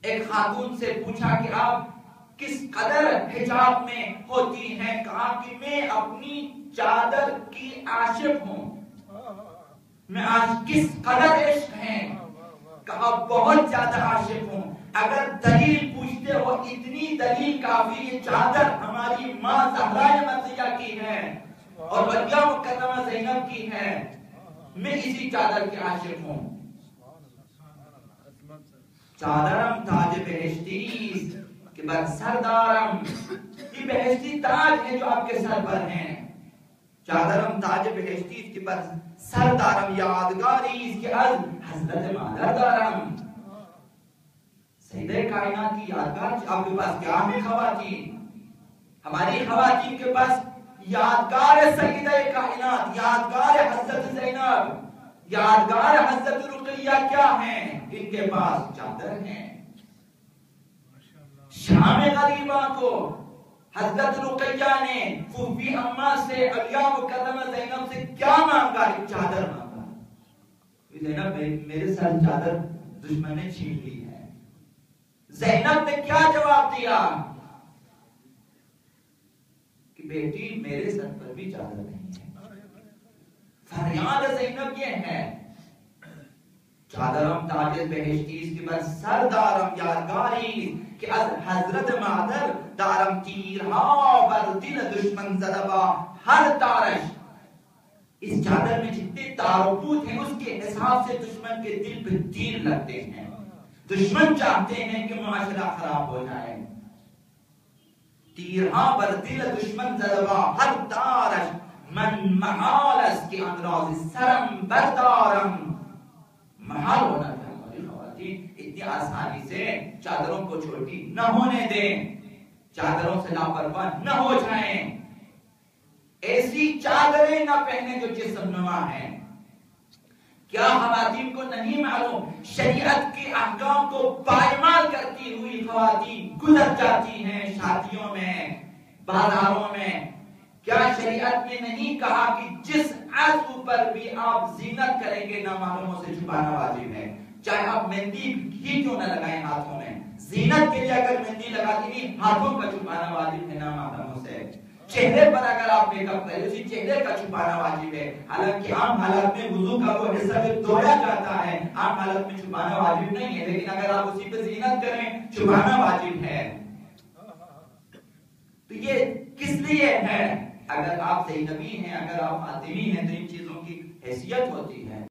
ایک خاتون سے پوچھا کہ آپ کس قدر حجاب میں ہوتی ہیں؟ کہا کہ میں اپنی چادر کی عاشق ہوں. میں آج کس قدر عشق ہیں؟ کہا بہت زیادہ عاشق ہوں. اگر دلیل پوچھتے ہو اتنی دلیل کافی. یہ چادر ہماری ماں زہرا مرضیہ کی ہے اور بلیا مکرمہ زینب کی ہے. میں اسی چادر کے عاشق ہوں. چادرم تاج بہشتی کہ بر سردارم، یہ بہشتی تاج ہے جو آپ کے سر پر ہیں. چادرم تاج بہشتی کے بر سردارم یادگاری اس کے از حضرت مادر دارم. سیدہ کائنات کی یادگار آپ کے پاس کیا ہے خواتین؟ ہماری خواتین کے پاس یادگار سیدہ کائنات، یادگار حضرت زینب، یادگار حضرت رقیہ کیا ہیں؟ ان کے پاس چادر ہیں. شام غریبہ کو حضرت رقیہ نے پھوپھی اماں سے علیہ مکرمہ زینب سے کیا مانگا؟ ایک چادر مانگا. زینب میرے سر چادر دشمن نے چھین لی ہے. زینب نے کیا جواب دیا کہ بیٹی میرے سر پر بھی چادر نہیں ہے. فریاد زینب یہ ہے چادرم تاج بہشتی اس کے بعد سردارم یادگاری کہ از حضرت مادر دارم تیرها بر دل دشمن زدبا ہر تارش. اس چادر میں جتنے تاربوت ہیں اس کے حساب سے دشمن کے دل پہ تیر لگتے ہیں. دشمن چاہتے ہیں کہ معاشرہ خراب ہو جائے. تیرها بر دل دشمن زدبا ہر تارش من محالست کے امراض سرم بردارم. محال ہونا تھا ہماری خواتین اتنی آسانی سے چادروں کو چھوٹی نہ ہونے دیں، چادروں سے لاپرواہ نہ ہو جائیں. ایسی چادریں نہ پہنے جو جسم نما ہیں. کیا خواتین کو نہیں معلوم شریعت کے احکام کو پائمال کرتی ہوئی خواتین گزر جاتی ہیں شادیوں میں، بازاروں میں؟ کیا شریعت نے نہیں کہا کہ جس عضو پر بھی آپ زینت کریں گے نامعلوموں سے چھپانا واجب ہے؟ چاہے آپ مہندی ہی کیوں نہ لگائیں ہاتھوں میں، زینت کے لیے اگر مہندی لگاتی نہیں ہاتھوں کا چھپانا واجب ہے نامعلوموں سے. چہرے پر اگر آپ میک اپ کریں اسی چہرے کا چھپانا واجب ہے. حالانکہ عام حالات میں وضو کا وہ حصہ جو دھویا جاتا ہے عام حالت میں چھپانا واجب نہیں ہے، لیکن اگر آپ اسی پہ زینت کریں چھپانا واجب ہے. تو یہ کس لیے ہے؟ اگر آپ زینبی ہیں، اگر آپ فاطمی ہیں تو ان چیزوں کی حیثیت ہوتی ہے.